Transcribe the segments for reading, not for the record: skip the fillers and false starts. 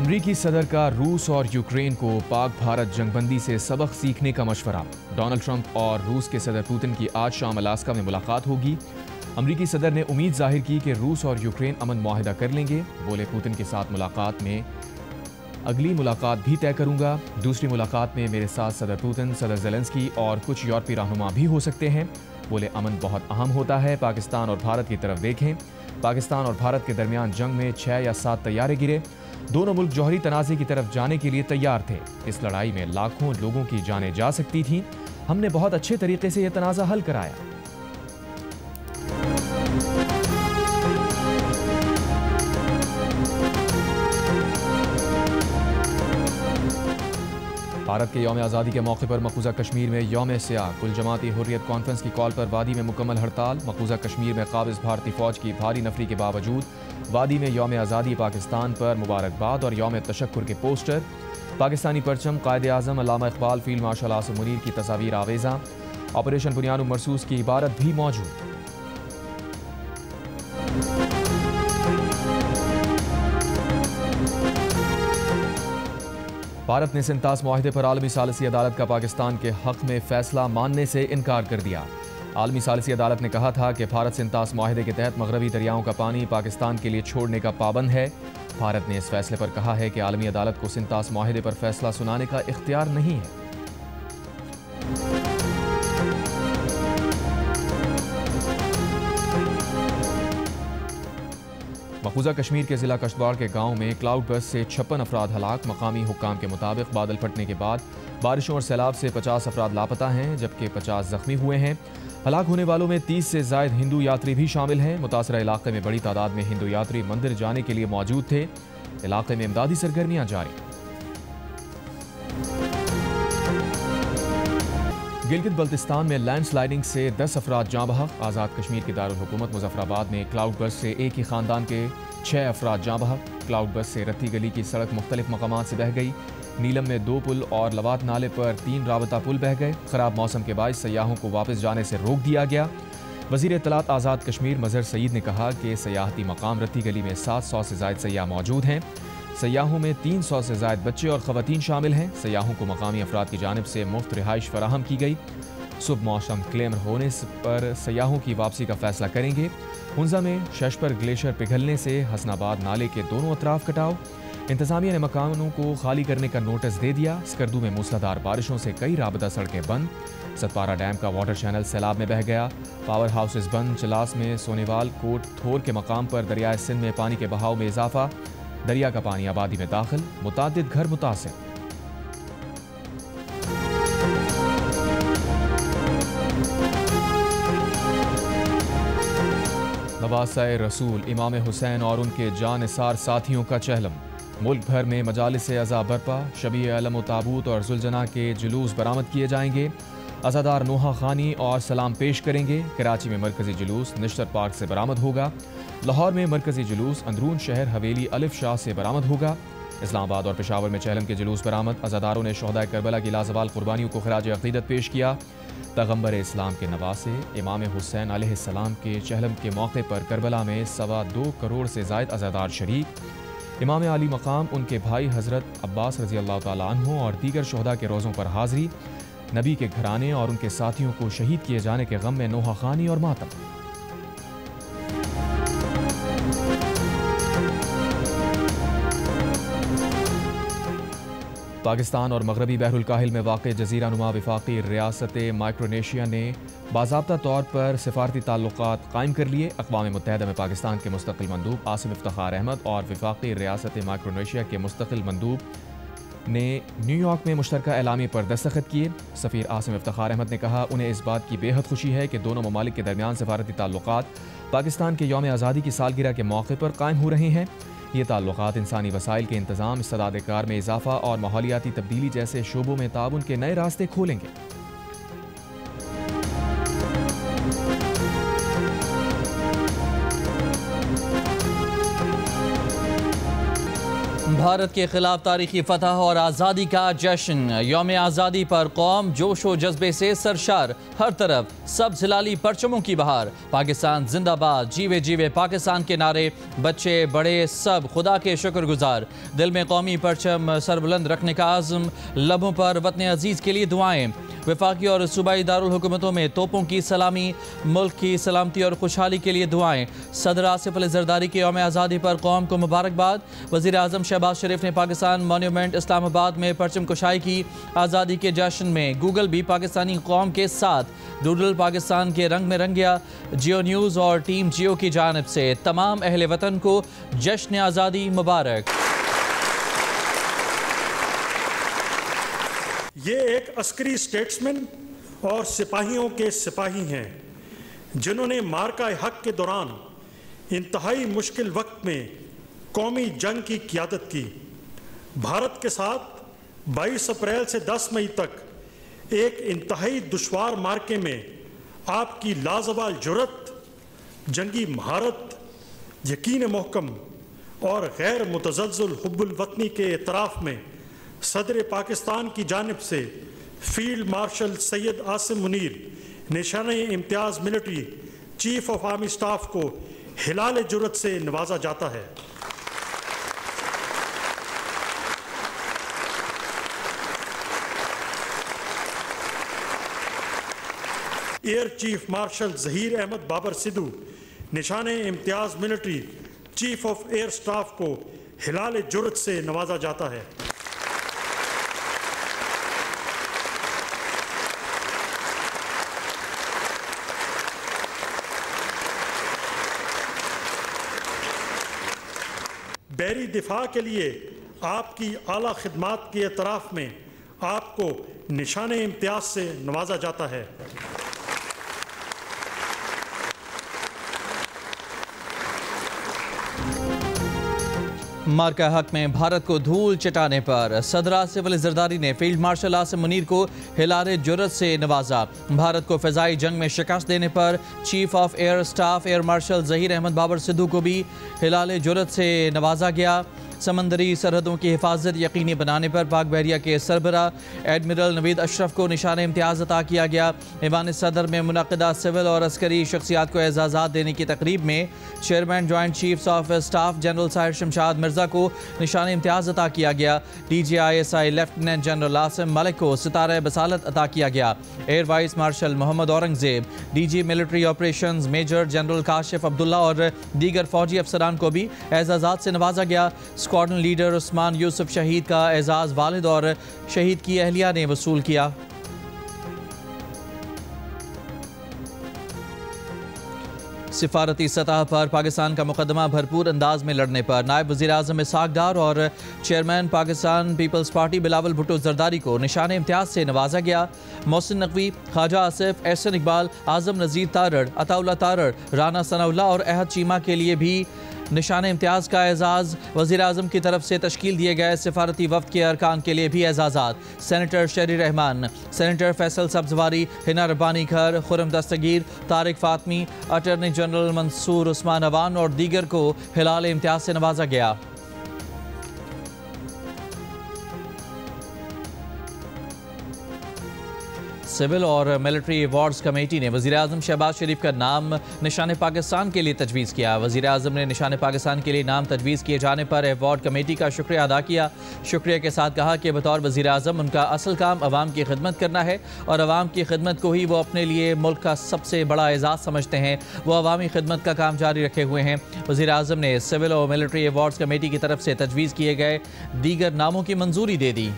अमरीकी सदर का रूस और यूक्रेन को पाक भारत जंगबंदी से सबक सीखने का मशवरा। डोनाल्ड ट्रंप और रूस के सदर पुतिन की आज शाम अलास्का में मुलाकात होगी। अमरीकी सदर ने उम्मीद जाहिर की कि रूस और यूक्रेन अमन मुआहिदा कर लेंगे। बोले, पुतिन के साथ मुलाकात में अगली मुलाकात भी तय करूंगा। दूसरी मुलाकात में मेरे साथ सदर पुतिन, सदर ज़ेलेंस्की और कुछ यूरोपीय रहनुमा भी हो सकते हैं। बोले, अमन बहुत अहम होता है। पाकिस्तान और भारत की तरफ देखें। पाकिस्तान और भारत के दरमियान जंग में 6 या 7 तैयारे गिरे। दोनों मुल्क जौहरी तनाज़े की तरफ जाने के लिए तैयार थे। इस लड़ाई में लाखों लोगों की जानें जा सकती थीं। हमने बहुत अच्छे तरीके से यह तनाज़ा हल कराया। भारत के यौम आज़ादी के मौके पर मकबूजा कश्मीर में यौम सियाह कुल जमाती हुर्रियत कॉन्फ्रेंस की कॉल पर वादी में मुकम्मल हड़ताल। मकबूजा कश्मीर में काबिज भारतीय फौज की भारी नफरी के बावजूद वादी में यौम आज़ादी पाकिस्तान पर मुबारकबाद और यौम तशक्कुर के पोस्टर। पाकिस्तानी परचम, कायदे आज़म अल्लामा इकबाल, फील्ड मार्शल आसिम मुनीर की तस्वीर आवेज़ा। ऑपरेशन बुनियानुम मरसूस की इबारत भी मौजूद। भारत ने सिंतास मुआहिदे पर आलमी सालिसी अदालत का पाकिस्तान के हक में फैसला मानने से इनकार कर दिया। आलमी सालिसी अदालत ने कहा था कि भारत सिंतास मुआहिदे के तहत मगरबी दरियाओं का पानी पाकिस्तान के लिए छोड़ने का पाबंद है। भारत ने इस फैसले पर कहा है कि आलमी अदालत को सिंतास मुआहिदे पर फैसला सुनाने का इख्तियार नहीं है। मकबूजा कश्मीर के जिला कश्तवाड़ के गांव में क्लाउड बर्स्ट से 56 अफराद हलाक। मकामी हुक्काम के मुताबिक बादल फटने के बाद बारिशों और सैलाब से 50 अफराद लापता हैं, जबकि 50 जख्मी हुए हैं। हलाक होने वालों में 30 से जायद हिंदू यात्री भी शामिल हैं। मुतासरा इलाके में बड़ी तादाद में हिंदू यात्री मंदिर जाने के लिए मौजूद थे। इलाके में इमदादी सरगर्मियां जारी। गिलगित बल्तिस्तान में लैंडस्लाइडिंग से 10 अफराद जाँ बहक। आज़ाद कश्मीर की दारुल हुकूमत मुजफ्फराबाद में क्लाउड बर्स्ट से एक ही खानदान के 6 अफराद जाँ बहक। क्लाउड बर्स्ट से रत्ती गली की सड़क मुख्तलिफ मकामात से बह गई। नीलम में 2 पुल और लवात नाले पर 3 राबता पुल बह गए। खराब मौसम के बायस सयाहों को वापस जाने से रोक दिया गया। वज़ीर इत्तलात आज़ाद कश्मीर मजहर सईद ने कहा कि सयाहती मकाम रत्ती गली में 700 से ज़ायद सयाह मौजूद हैं। सयाहों में 300 से ज़ायद बच्चे और ख़वातीन शामिल हैं। सयाहों को मकामी अफराद की जानिब से मुफ्त रिहाइश फराहम की गई। सुब मौसम क्लेमर होने पर सयाहों की वापसी का फैसला करेंगे। हुंजा में शशपर ग्लेशियर पिघलने से हसनाबाद नाले के दोनों अतराफ कटाव। इंतजामिया ने मकानों को खाली करने का नोटिस दे दिया। स्कर्दू में मूसलाधार बारिशों से कई राबता सड़कें बंद। सतपारा डैम का वाटर चैनल सैलाब में बह गया। पावर हाउसेज बंद। चलास में सोनेवाल कोट थोर के मकाम पर दरियाए सिंध में पानी के बहाव में इजाफा। दरिया का पानी आबादी में दाखिल। मुतादिद घर मुतासिर। नवासाए रसूल इमाम हुसैन और उनके जानिसार साथियों का चहलम। मुल्क भर में मजालिस अज़ा बरपा। शबी अलम ताबूत और जुलजना के जुलूस बरामद किए जाएंगे। अज़ादार नोहा खानी और सलाम पेश करेंगे। कराची में मरकजी जुलूस निश्तर पार्क से बरामद होगा। लाहौर में मरकजी जुलूस अंदरून शहर हवेली अलिफ शाह से बरामद होगा। इस्लामाबाद और पेशावर में चहलम के जुलूस बरामद। अज़ादारों ने शोहदाए करबला की लाजवाल कुर्बानियों को खराज अक़ीदत पेश किया। पैगम्बर इस्लाम के नवासे इमाम हुसैन अलैहिस्सलाम के चहलम के मौके पर करबला में 2.25 करोड़ से ज़ायद अज़ादार शरीक। इमाम आली मकाम उनके भाई हज़रत अब्बास रज़ी अल्लाह तआला अन्हु और दीगर शोहदा के रोज़ों पर हाज़री। नबी के घराने और उनके साथियों को शहीद किए जाने के गम में नोहा खानी और मातम। पाकिस्तान और मगरबी बहरुल काहिल में वाक़ जज़ीरा नुमा वफ़ाक़ी रियासत माइक्रोनेशिया ने बाज़ाब्ता तौर पर सिफ़ारती ताल्लुक़ात कायम कर लिए। अक़वाम मुत्तहिदा में पाकिस्तान के मुस्तक़िल मंदूब आसिम इफ्तिख़ार अहमद और वफ़ाक़ी रियासत माइक्रोनेशिया के मुस्तक़िल मंदूब ने न्यूयॉर्क में मुश्तरका एलामिया पर दस्तखत किए। सफ़ीर आसिम इफ्तिख़ार अहमद ने कहा, उन्हें इस बात की बेहद खुशी है कि दोनों ममालिक के दरमियान सिफ़ारती ताल्लुक़ात पाकिस्तान के यौम आज़ादी की सालगिरह के मौके पर कायम हो रहे हैं। ये ताल्लुक़ात इंसानी वसाइल के इंतज़ाम, इस्तेदाद कार में इजाफ़ा और माहौलियाती तब्दीली जैसे शोबों में ताउन के नए रास्ते खोलेंगे। भारत के खिलाफ तारीखी फतह और आज़ादी का जश्न। यौम आज़ादी पर कौम जोश व जज्बे से सरशार, हर तरफ सब्ज़ हिलाली परचमों की बहार। पाकिस्तान जिंदाबाद, जीवे जीवे पाकिस्तान के नारे, बच्चे बड़े सब खुदा के शुक्रगुजार। दिल में कौमी परचम सरबुलंद रखने का आज़म, लबों पर वतन अजीज़ के लिए दुआएं। वफाकी और सूबाई दारुल हुकूमतों में तोपों की सलामी, मुल्क की सलामती और खुशहाली के लिए दुआएं। सदर आसिफ अली जरदारी के यौम आज़ादी पर कौम को मुबारकबाद। वज़ीर आज़म शहबाज शरीफ ने पाकिस्तान मॉन्यूमेंट इस्लामाबाद में परचम कुशाई की। आज़ादी के जश्न में गूगल भी पाकिस्तानी कौम के साथ। डूडल पाकिस्तान के रंग में रंग गया। जियो न्यूज़ और टीम जियो की जानिब से तमाम अहले वतन को जश्न आज़ादी मुबारक। ये एक अस्करी स्टेट्समैन और सिपाहियों के सिपाही हैं जिन्होंने मार्का हक के दौरान इंतहाई मुश्किल वक्त में कौमी जंग की क़ियादत की। भारत के साथ 22 अप्रैल से 10 मई तक एक इंतहाई दुश्वार मार्के में आपकी लाजवाल जुर्रत, जंगी महारत, यकीन महकम और गैर मुतज़ल्ज़ल हुब्बुल वतनी के एतराफ़ में सदर पाकिस्तान की जानिब से field marshal Syed Asim Munir Nishan Imtiaz military chief of army staff को हिलाल जुर्रत से नवाजा जाता है। Air chief marshal Zaheer Ahmed Babar Sidhu Nishan Imtiaz military chief of air staff को हिलाल जुर्रत से नवाजा जाता है। बहरी दिफा के लिए आपकी आला खिदमात के एतराफ़ में आपको निशान इम्तियाज़ से नवाजा जाता है। मार्का हक में भारत को धूल चटाने पर सदर आसिफ अली जरदारी ने फील्ड मार्शल आसिम मुनीर को हिलाल जुर्रत से नवाजा। भारत को फ़िज़ाई जंग में शिकस्त देने पर chief of air staff air marshal Zaheer Ahmed Babar Sidhu को भी हिलाल जुर्रत से नवाजा गया। समंदरी सरहदों की हिफाजत यकीनी बनाने पर पाक बहरिया के सरबरा एडमिरल नवीद अशरफ को निशान इम्तियाज़ अता किया गया। ईवान सदर में मुनक़दा सिविल और अस्करी शख्सियात को एजाज़ात देने की तकरीब में chairman joint chiefs of staff general Sahir Shamshad Mirza को निशान इम्तियाज़ अता किया गया। DGISI lieutenant general Asim Malik को सितारा बसालत अता किया गया। Air vice marshal Mohammad Aurangzeb, DG military operations major general Kashif Abdullah और दीगर फौजी अफसरान को भी एजाज़ात से नवाजा गया। स्क्वाड्रन लीडर उस्मान यूसुफ शहीद का एजाज़ वालिद और शहीद की अहलिया ने वसूल किया। सिफारती सतह पर पाकिस्तान का मुकदमा भरपूर अंदाज में लड़ने पर नायब वज़ीर आज़म इसहाक डार और chairman Pakistan Peoples Party Bilawal Bhutto Zardari को निशान इम्तियाज़ से नवाजा गया। मोहसिन नकवी, ख्वाजा आसिफ, एहसन इकबाल, आज़म नज़ीर तारड़, अताउल्ला तारड़, राना सनाउल्लाह और अहद चीमा के लिए भी निशान इम्तियाज़ का एजाज़। वज़ीर आज़म की तरफ से तश्कील दिए गए सिफारती वफ़द के अरकान के लिए भी एजाज़ात। सेनेटर शरी रहमान, सेनेटर फैसल सब्ज़वारी, हिना रब्बानी खर, खुरम दस्तगीर, तारिक फ़ातमी, अटर्नी जनरल मंसूर उस्मान अवान और दीगर को हिलाल इम्तियाज़ से नवाजा गया। सिविल और मिलिट्री अवार्ड्स कमेटी ने वज़ीर आज़म शहबाज शरीफ का नाम निशान पाकिस्तान के लिए तजवीज़ किया। वज़ीर आज़म ने निशान पाकिस्तान के लिए नाम तजवीज़ किए जाने पर अवार्ड कमेटी का शुक्रिया अदा किया। शुक्रिया के साथ कहा कि बतौर वज़ीर आज़म उनका असल काम अवाम की खिदमत करना है और अवाम की खिदमत को ही वो अपने लिए मुल्क का सबसे बड़ा एजाज़ समझते हैं। वो अवामी खिदमत का काम जारी रखे हुए हैं। वज़ीर आज़म ने सिविल और मिलिट्री अवार्ड्स कमेटी की तरफ से तजवीज़ किए गए दीगर नामों की मंजूरी दे दी।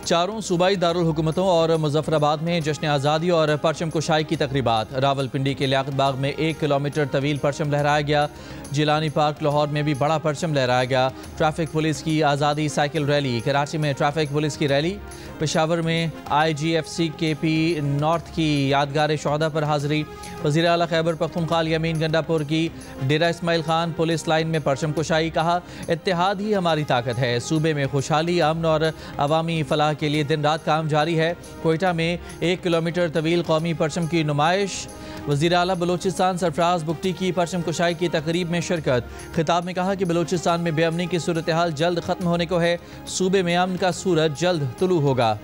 चारों सूबाई दारुल हुकूमतों और मुजफ्फराबाद में जश्न आज़ादी और परचम कुशाई की तकरीबात। रावलपिंडी के लियाकत बाग में 1 किलोमीटर तवील परचम लहराया गया। जिलानी पार्क लाहौर में भी बड़ा परचम लहराया गया। ट्रैफिक पुलिस की आज़ादी साइकिल रैली, कराची में ट्रैफिक पुलिस की रैली, पेशावर में IGFC KP नॉर्थ की यादगार शहदा पर हाज़िरी। वज़ीर आला खैबर पख्तूनख्वा यमीन गंडापुर की डेरा इस्माइल खान पुलिस लाइन में परचम कुशाई। कहा, इत्तेहाद ही हमारी ताकत है। सूबे में खुशहाली, अमन और अवामी फलाह के लिए दिन रात काम जारी है। कोयटा में 1 किलोमीटर तवील कौमी परचम की नुमाइश। वज़ीर आला बलूचिस्तान सरफराज बुगटी की परचम कुशाई की तकरीब में शिरकत। खिताब में कहा कि बलूचिस्तान में बेअमनी की सूरत हाल जल्द ख़त्म होने को है। सूबे में अमन का सूरज जल्द तुलू होगा।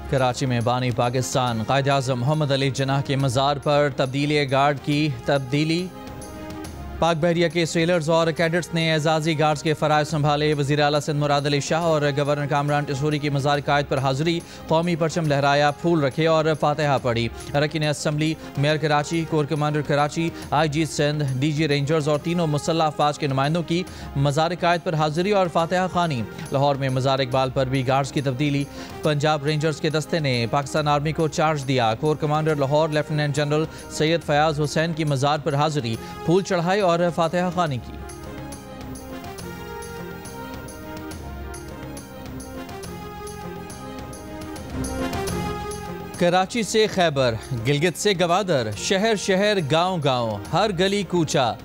कराची में बानी पाकिस्तान कायद-ए-आज़म मोहम्मद अली जिन्नाह के मज़ार पर तब्दीली गार्ड की तब्दीली। पाक बहरिया के सेलर्स और कैडेट्स ने एजाजी गार्ड्स के फ़राइज़ संभाले। वज़ीर आला सिंध मुराद अली शाह और गवर्नर कामरान टिसूरी की मज़ार कायद पर हाज़िरी। कौमी परचम लहराया, फूल रखे और फातिहा पढ़ी। अरकान assembly, mayor Karachi, corps commander Karachi, IG Sindh, DG rangers और तीनों मुसल्लह अफवाज के नुमाइंदों की मज़ार कायद पर हाज़िरी और फातिहा खानी। लाहौर में मज़ार इकबाल पर भी गार्ड्स की तब्दीली। पंजाब रेंजर्स के दस्ते ने पाकिस्तान आर्मी को चार्ज दिया। Corps commander Lahore lieutenant general Syed Fayyaz Hussain की मज़ार पर हाज़िरी, फूल चढ़ाए और फातिहा खानी की। कराची से खैबर, गिलगित से गवादर, शहर शहर गांव गांव, हर गली कूचा,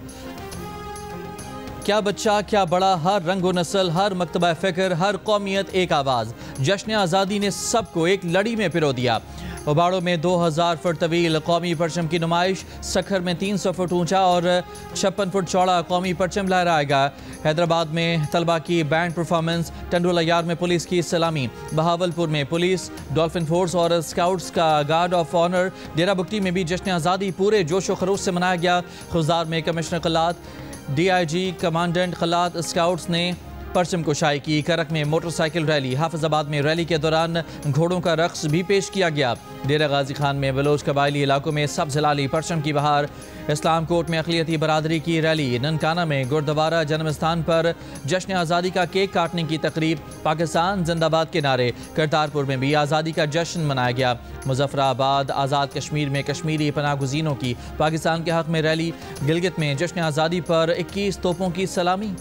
क्या बच्चा क्या बड़ा, हर रंग व नस्ल, हर मकतबा फ़िक्र, हर कौमियत एक आवाज़। जश्न आज़ादी ने सबको एक लड़ी में पिरो दिया। उबाड़ो में 2000 फुट तवील कौमी परचम की नुमाइश। सखर में 300 फुट ऊंचा और 56 फुट चौड़ा कौमी परचम लहराएगा। हैदराबाद में तलबा की बैंड परफॉर्मेंस। टंडोलायार में पुलिस की सलामी। बहावलपुर में पुलिस, डॉल्फिन फोर्स और स्काउट्स का गार्ड ऑफ ऑनर। डेरा बुगटी में भी जश्न आज़ादी पूरे जोशो खरोश से मनाया गया। खुजार में कमिश्नर खलात, DIG, कमांडेंट खलात, स्काउट्स ने परचम कुशाई की। करक में मोटरसाइकिल रैली। हाफिजाबाद में रैली के दौरान घोड़ों का रक्स भी पेश किया गया। डेरा गाजी खान में बलोच कबायली इलाकों में सब्ज़ हिलाली परचम की बहार। इस्लाम कोट में अक़लियती बरादरी की रैली। ननकाना में गुरुद्वारा जन्म स्थान पर जश्न आज़ादी का केक काटने की तकरीब। पाकिस्तान जिंदाबाद के नारे। करतारपुर में भी आज़ादी का जश्न मनाया गया। मुजफ्फराबाद आज़ाद कश्मीर में कश्मीरी पनागुज़ीनों की पाकिस्तान के हक़ में रैली। गिलगित में जश्न आज़ादी पर 21 तोपों की सलामी।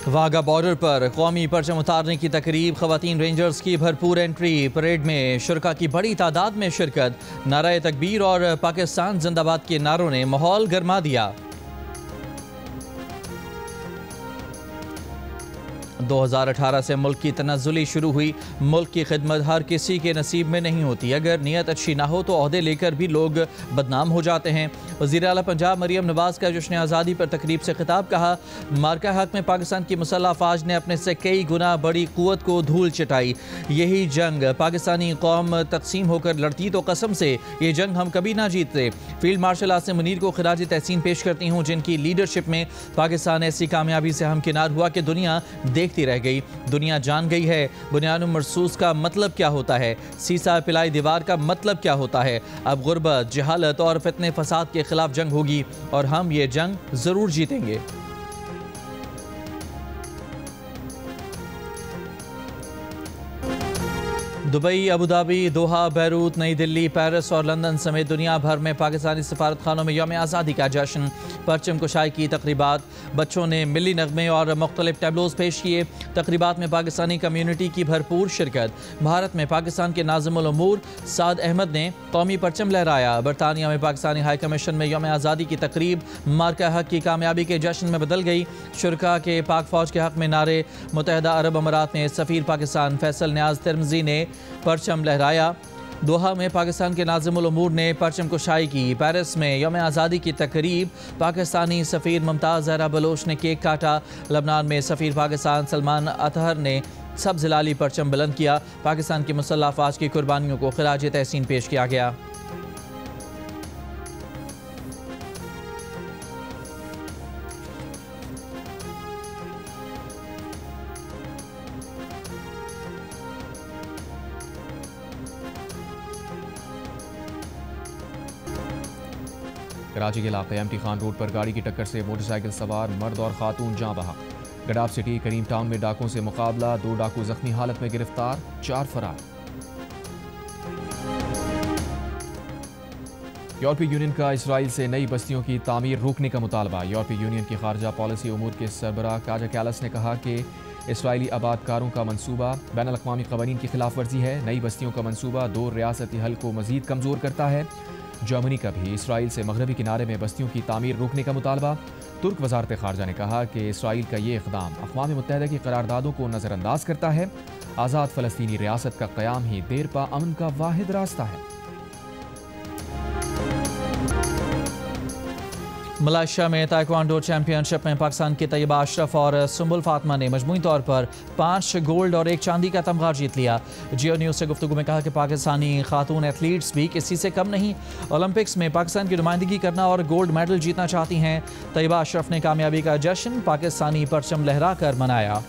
वाघा बॉर्डर पर कौमी परचम उतारने की तकरीब। ख़वातीन रेंजर्स की भरपूर एंट्री। परेड में शुरका की बड़ी तादाद में शिरकत। नारे तकबीर और पाकिस्तान जिंदाबाद के नारों ने माहौल गरमा दिया। 2018 से मुल्क की तनज़्ज़ुली शुरू हुई। मुल्क की खिदमत हर किसी के नसीब में नहीं होती। अगर नीयत अच्छी ना हो तो ओहदे लेकर भी लोग बदनाम हो जाते हैं। वज़ीर आला पंजाब मरियम नवाज़ का जश्न आज़ादी पर तकरीब से खिताब। कहा, मार्का हक में पाकिस्तान की मुसल्लह अफवाज ने अपने से कई गुना बड़ी क़ुव्वत को धूल चटाई। यही जंग पाकिस्तानी कौम तकसीम होकर लड़ती तो कसम से ये जंग हम कभी ना जीतते। फील्ड मार्शल आसिम मुनीर को खिराज तहसीन पेश करती हूँ, जिनकी लीडरशिप में पाकिस्तान ऐसी कामयाबी से हमकिनार हुआ कि दुनिया देखती रह गई। दुनिया जान गई है बुनियाद मरसूस का मतलब क्या होता है, सीसा पिलाई दीवार का मतलब क्या होता है। अब गुर्बत, जहालत और फितने फसाद के खिलाफ जंग होगी और हम ये जंग जरूर जीतेंगे। दुबई, अबू धाबी, दोहा, बैरूत, नई दिल्ली, पेरिस और लंदन समेत दुनिया भर में पाकिस्तानी सफारत खानों में यौम आज़ादी का जश्न। परचम कुशाई की तकरीबात। बच्चों ने मिली नगमे और मुख्तलिफ टैबलोज पेश किए। तकरीबात में पाकिस्तानी कम्यूनिटी की भरपूर शिरकत। भारत में पाकिस्तान के नाज़िमुल उमूर साद अहमद ने कौमी परचम लहराया। बरतानिया में पाकिस्तानी हाई कमीशन में यौम आज़ादी की तकरीब मार्का हक की कामयाबी के जश्न में बदल गई। शुरका के पाक फौज के हक में नारे। मुत्तहिदा अरब अमारात में सफ़ीर पाकिस्तान फैसल न्याज तिरमिज़ी ने परचम लहराया। दोहा में पाकिस्तान के नाज़िमुल उमूर ने परचम कुशाई की। पेरिस में यौम आज़ादी की तकरीब। पाकिस्तानी सफ़ीर मुमताज़ ज़हरा बलोच ने केक काटा। लबनान में सफ़ीर पाकिस्तान सलमान अतहर ने सब्ज़ हिलाली परचम बुलंद किया। पाकिस्तान की मुसल्लह अफ़वाज की कुर्बानियों को खिराज तहसीन पेश किया गया। कराची के इलाके एमटी खान रोड पर गाड़ी की टक्कर से मोटरसाइकिल सवार मर्द और खातून जाँ बहक। गडाफ सिटी करीम टाउन में डाकुओं से मुकाबला, 2 डाकू जख्मी हालत में गिरफ्तार, 4 फरार। यूरोपीय यूनियन का इसराइल से नई बस्तियों की तामीर रोकने का मुतालबा। यूरोपीय यूनियन की खारजा पॉलिसी उमूर के सरबराह काजा कैलस ने कहा कि इसराइली आबादकारों का मंसूबा बैनुल-अक़वामी क़वानीन की खिलाफ वर्जी है। नई बस्तियों का मंसूबा 2 रियासती हल को मजीद कमज़ोर करता है। जर्मनी का भी इसराइल से मगरबी किनारे में बस्तियों की तामीर रोकने का मुतालबा। तुर्क वजारत खारजा ने कहा कि इसराइल का ये इक़दाम अक़वाम मुत्तहिदा की करारदादों को नज़रअंदाज करता है। आज़ाद फ़लस्तीनी रियासत का क़याम ही देरपा अमन का वाहिद रास्ता है। मलेशिया में ताइक्वांडो चैंपियनशिप में पाकिस्तान की तैयबा अशरफ और सुम्बुल फातिमा ने मजमूई तौर पर 5 गोल्ड और 1 चांदी का तमगा जीत लिया। जियो न्यूज़ से गुफ्तगू में कहा कि पाकिस्तानी खातून एथलीट्स भी किसी से कम नहीं, ओलंपिक्स में पाकिस्तान की नुमाइंदगी करना और गोल्ड मेडल जीतना चाहती हैं। तैयबा अशरफ ने कामयाबी का जश्न पाकिस्तानी परचम लहरा कर मनाया।